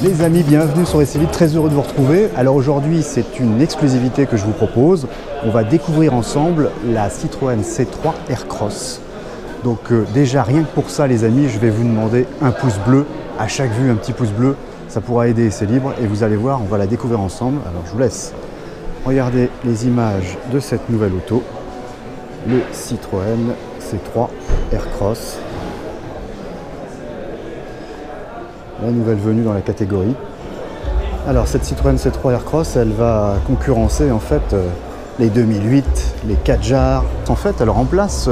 Les amis, bienvenue sur Essay Libre, très heureux de vous retrouver. Alors aujourd'hui, c'est une exclusivité que je vous propose. On va découvrir ensemble la Citroën C3 Aircross. Donc déjà, rien que pour ça, les amis, je vais vous demander un pouce bleu. À chaque vue, un petit pouce bleu. Ça pourra aider Essay Libre et vous allez voir, on va la découvrir ensemble. Alors je vous laisse regarder les images de cette nouvelle auto. Le Citroën C3 Aircross. La nouvelle venue dans la catégorie. Alors cette Citroën C3 Aircross, elle va concurrencer en fait les 2008, les Kadjar. En fait, elle remplace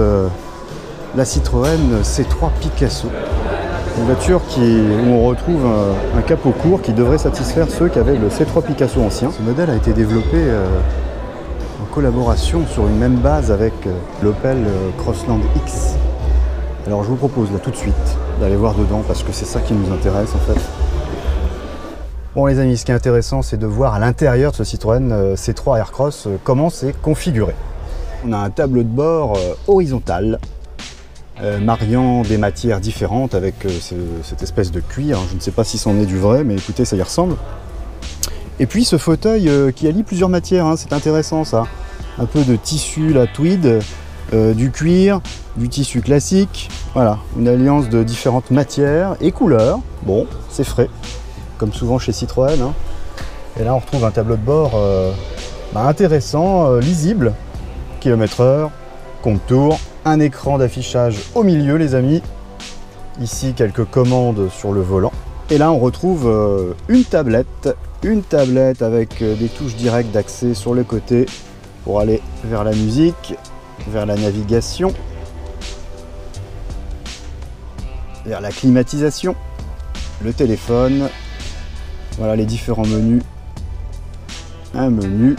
la Citroën C3 Picasso. Une voiture où on retrouve un capot court qui devrait satisfaire ceux qui avaient le C3 Picasso ancien. Ce modèle a été développé en collaboration sur une même base avec l'Opel Crossland X. Alors je vous propose là tout de suite d'aller voir dedans parce que c'est ça qui nous intéresse en fait. Bon les amis, ce qui est intéressant c'est de voir à l'intérieur de ce Citroën C3 Aircross comment c'est configuré. On a un tableau de bord horizontal mariant des matières différentes avec cette espèce de cuir. Je ne sais pas si c'en est du vrai mais écoutez ça y ressemble. Et puis ce fauteuil qui allie plusieurs matières, hein, c'est intéressant ça. Un peu de tissu, la tweed, du cuir, du tissu classique, voilà, une alliance de différentes matières et couleurs. Bon, c'est frais, comme souvent chez Citroën. Hein. Et là, on retrouve un tableau de bord intéressant, lisible, kilomètre-heure, compte-tours, un écran d'affichage au milieu, les amis. Ici, quelques commandes sur le volant. Et là, on retrouve une tablette avec des touches directes d'accès sur le côté pour aller vers la musique, vers la navigation, vers la climatisation, le téléphone, voilà les différents menus, un menu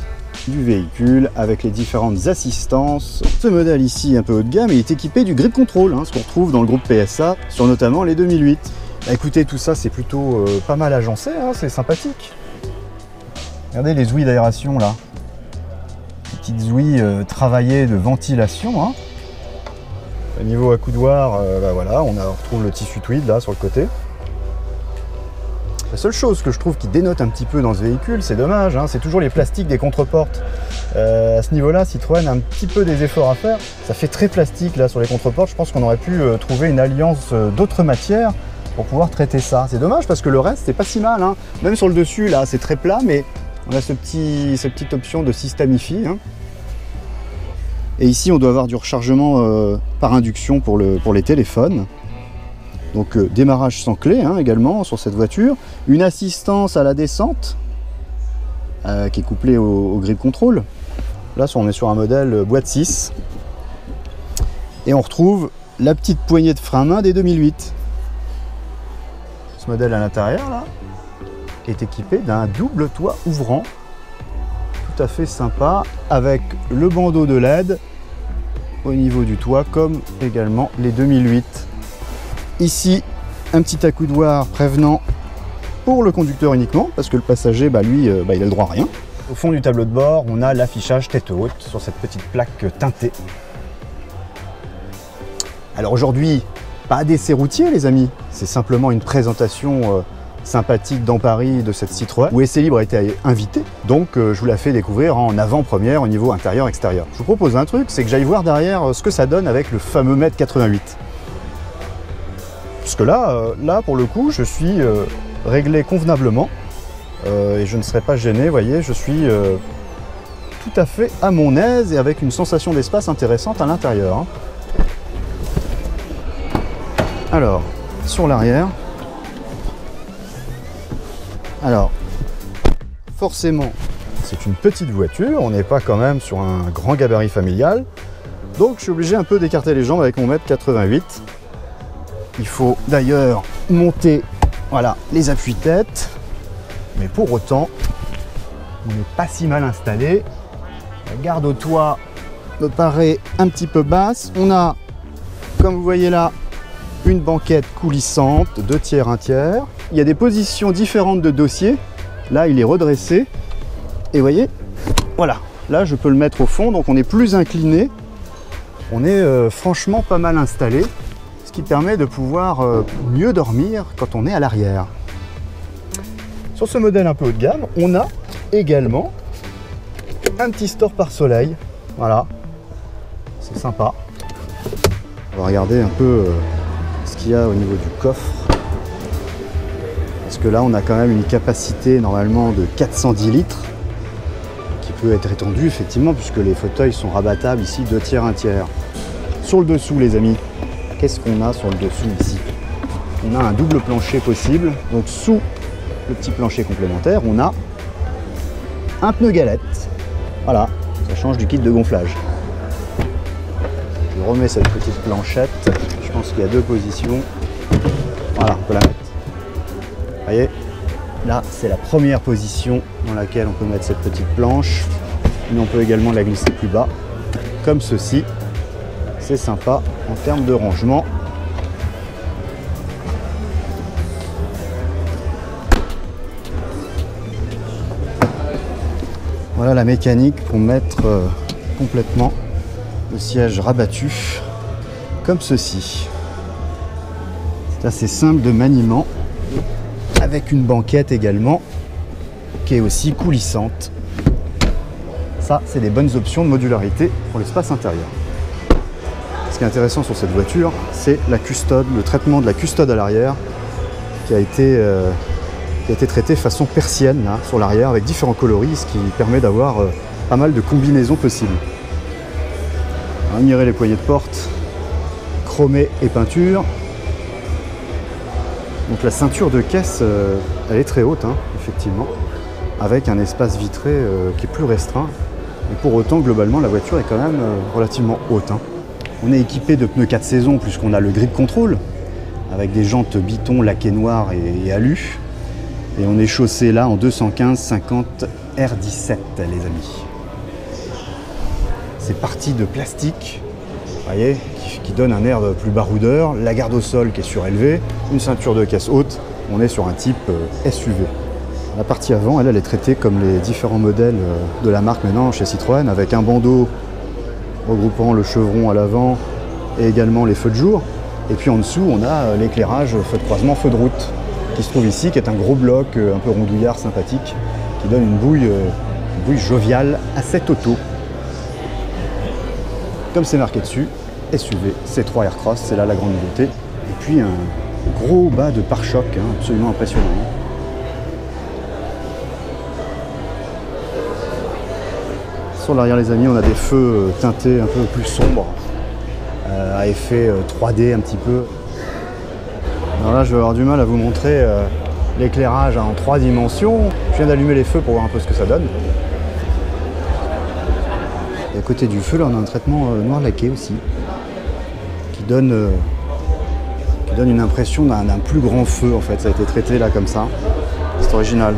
du véhicule avec les différentes assistances. Ce modèle ici un peu haut de gamme, il est équipé du grip control, hein, ce qu'on retrouve dans le groupe PSA sur notamment les 2008. Bah, écoutez, tout ça c'est plutôt pas mal agencé, hein, c'est sympathique. Regardez les ouïes d'aération là. Petites ouïes travaillées de ventilation. Hein. Au niveau accoudoir, voilà, on retrouve le tissu tweed là sur le côté. La seule chose que je trouve qui dénote un petit peu dans ce véhicule, c'est dommage, hein, c'est toujours les plastiques des contreportes. À ce niveau-là, Citroën a un petit peu des efforts à faire. Ça fait très plastique là sur les contreportes. Je pense qu'on aurait pu trouver une alliance d'autres matières pour pouvoir traiter ça. C'est dommage parce que le reste, c'est pas si mal. Hein. Même sur le dessus, là, c'est très plat, mais on a cette petite option de système hi-fi. Hein. Et ici, on doit avoir du rechargement par induction pour les téléphones. Donc démarrage sans clé hein, également sur cette voiture. Une assistance à la descente qui est couplée au grip control. Là, on est sur un modèle boîte 6. Et on retrouve la petite poignée de frein main des 2008. Ce modèle à l'intérieur, là, est équipé d'un double toit ouvrant. Tout à fait sympa, avec le bandeau de LED au niveau du toit, comme également les 2008. Ici, un petit accoudoir prévenant pour le conducteur uniquement, parce que le passager, lui, il a le droit à rien. Au fond du tableau de bord, on a l'affichage tête haute sur cette petite plaque teintée. Alors aujourd'hui, pas d'essai routier, les amis, c'est simplement une présentation sympathique dans Paris de cette Citroën où Essay Libre a été invité, donc je vous la fais découvrir en avant-première au niveau intérieur-extérieur. Je vous propose un truc, c'est que j'aille voir derrière ce que ça donne avec le fameux mètre 88. Parce que là pour le coup, je suis réglé convenablement et je ne serai pas gêné, vous voyez, je suis tout à fait à mon aise et avec une sensation d'espace intéressante à l'intérieur. Hein. Alors, sur l'arrière, alors, forcément, c'est une petite voiture, on n'est pas quand même sur un grand gabarit familial, donc je suis obligé un peu d'écarter les jambes avec mon mètre 88. Il faut d'ailleurs monter, voilà, les appuis-têtes, mais pour autant, on n'est pas si mal installé. La garde au toit me paraît un petit peu basse. On a, comme vous voyez là, une banquette coulissante, 2 tiers, 1 tiers. Il y a des positions différentes de dossier. Là, il est redressé. Et vous voyez, voilà. Là, je peux le mettre au fond, donc on est plus incliné. On est franchement pas mal installé, ce qui permet de pouvoir mieux dormir quand on est à l'arrière. Sur ce modèle un peu haut de gamme, on a également un petit store pare-soleil. Voilà, c'est sympa. On va regarder un peu ce qu'il y a au niveau du coffre. Parce que là, on a quand même une capacité normalement de 410 litres qui peut être étendue effectivement puisque les fauteuils sont rabattables ici 2 tiers, 1 tiers. Sur le dessous, les amis, qu'est-ce qu'on a sur le dessous ici? On a un double plancher possible. Donc sous le petit plancher complémentaire, on a un pneu galette. Voilà, ça change du kit de gonflage. Je remets cette petite planchette. Je pense qu'il y a 2 positions. Voilà, on peut la mettre. Vous voyez, là, c'est la première position dans laquelle on peut mettre cette petite planche. Mais on peut également la glisser plus bas, comme ceci. C'est sympa en termes de rangement. Voilà la mécanique pour mettre complètement le siège rabattu, comme ceci. C'est assez simple de maniement. Avec une banquette également qui est aussi coulissante. Ça, c'est des bonnes options de modularité pour l'espace intérieur. Ce qui est intéressant sur cette voiture, c'est la custode, le traitement de la custode à l'arrière qui a été traité façon persienne là, sur l'arrière avec différents coloris, ce qui permet d'avoir pas mal de combinaisons possibles. On va admirer les poignées de porte, chromées et peinture. Donc la ceinture de caisse, elle est très haute, hein, effectivement, avec un espace vitré qui est plus restreint. Et pour autant, globalement, la voiture est quand même relativement haute. Hein. On est équipé de pneus 4 saisons, puisqu'on a le grip control, avec des jantes Biton laquées noires et alu. Et on est chaussé là en 215/50 R17, les amis. C'est parti de plastique. Vous voyez, qui donne un air plus baroudeur, la garde au sol qui est surélevée, une ceinture de caisse haute, on est sur un type SUV. La partie avant, elle est traitée comme les différents modèles de la marque maintenant chez Citroën, avec un bandeau regroupant le chevron à l'avant et également les feux de jour. Et puis en dessous, on a l'éclairage feu de croisement, feu de route, qui se trouve ici, qui est un gros bloc un peu rondouillard, sympathique, qui donne une bouille joviale à cette auto. Comme c'est marqué dessus, SUV, C3 Aircross, c'est là la grande nouveauté. Et puis un gros bas de pare-choc, hein, absolument impressionnant. Sur l'arrière, les amis, on a des feux teintés un peu plus sombres, à effet 3D un petit peu. Alors là, je vais avoir du mal à vous montrer l'éclairage en 3 dimensions. Je viens d'allumer les feux pour voir un peu ce que ça donne. Et à côté du feu, là, on a un traitement noir laqué aussi, qui donne une impression d'un plus grand feu, en fait. Ça a été traité là comme ça. C'est original.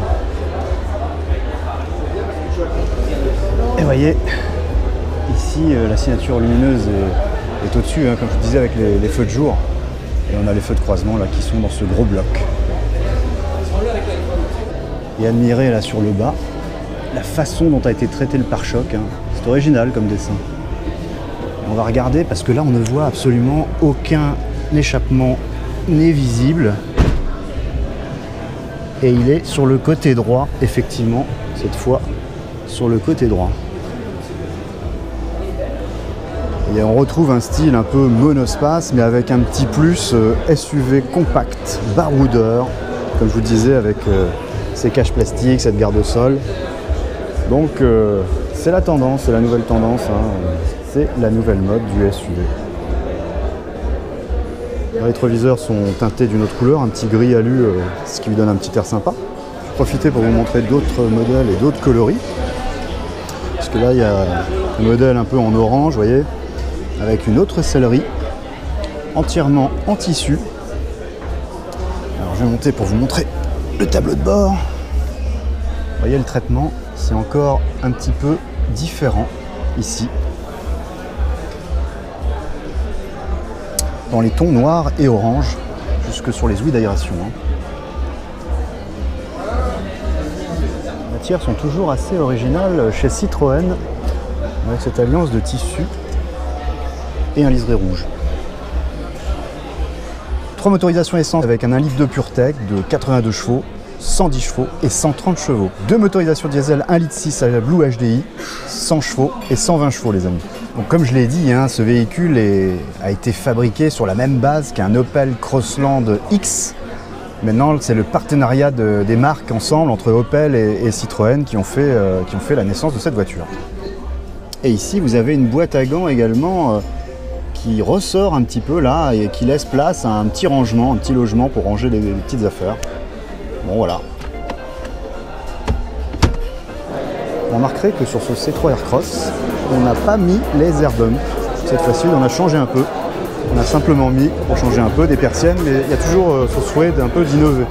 Et vous voyez, ici, la signature lumineuse est au-dessus, hein, comme je vous disais, avec les feux de jour. Et on a les feux de croisement là qui sont dans ce gros bloc. Et admirez là sur le bas la façon dont a été traité le pare-choc. Hein. C'est original comme dessin. Et on va regarder parce que là on ne voit absolument aucun échappement n'est visible. Et il est sur le côté droit, effectivement, cette fois sur le côté droit. Et on retrouve un style un peu monospace, mais avec un petit plus SUV compact, baroudeur, comme je vous le disais, avec ces caches plastiques, cette garde au sol. Donc c'est la tendance, c'est la nouvelle tendance, hein, c'est la nouvelle mode du SUV. Les rétroviseurs sont teintés d'une autre couleur, un petit gris alu, ce qui lui donne un petit air sympa. Je vais profiter pour vous montrer d'autres modèles et d'autres coloris. Parce que là, il y a un modèle un peu en orange, vous voyez, avec une autre sellerie, entièrement en tissu. Alors je vais monter pour vous montrer le tableau de bord. Vous voyez le traitement, c'est encore un petit peu différent ici. Dans les tons noirs et orange, jusque sur les ouïes d'aération. Les matières sont toujours assez originales chez Citroën, avec cette alliance de tissu et un liseré rouge. 3 motorisations essence avec un 1 litre de PureTech de 82 chevaux, 110 chevaux et 130 chevaux. Deux motorisations diesel 1,6 litre à la Blue HDI, 100 chevaux et 120 chevaux les amis. Donc comme je l'ai dit, hein, ce véhicule a été fabriqué sur la même base qu'un Opel Crossland X. Maintenant, c'est le partenariat des marques ensemble entre Opel et Citroën qui ont fait la naissance de cette voiture. Et ici, vous avez une boîte à gants également qui ressort un petit peu là et qui laisse place à un petit rangement, un petit logement pour ranger les petites affaires. Bon, voilà. Vous remarquerez que sur ce C3 Aircross, on n'a pas mis les air bumps. Cette fois-ci, on a changé un peu. On a simplement mis, pour changer un peu, des persiennes, mais il y a toujours ce souhait d'un peu d'innover.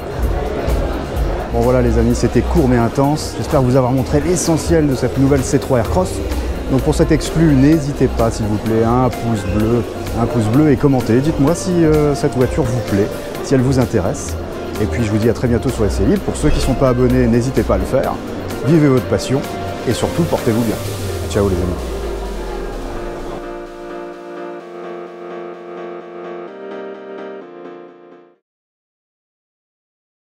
Bon voilà les amis, c'était court mais intense. J'espère vous avoir montré l'essentiel de cette nouvelle C3 Aircross. Donc pour cet exclu, n'hésitez pas s'il vous plaît, un pouce bleu et commentez. Dites-moi si cette voiture vous plaît, si elle vous intéresse. Et puis je vous dis à très bientôt sur Essai Libre. Pour ceux qui ne sont pas abonnés, n'hésitez pas à le faire. Vivez votre passion et surtout portez-vous bien. Ciao les amis.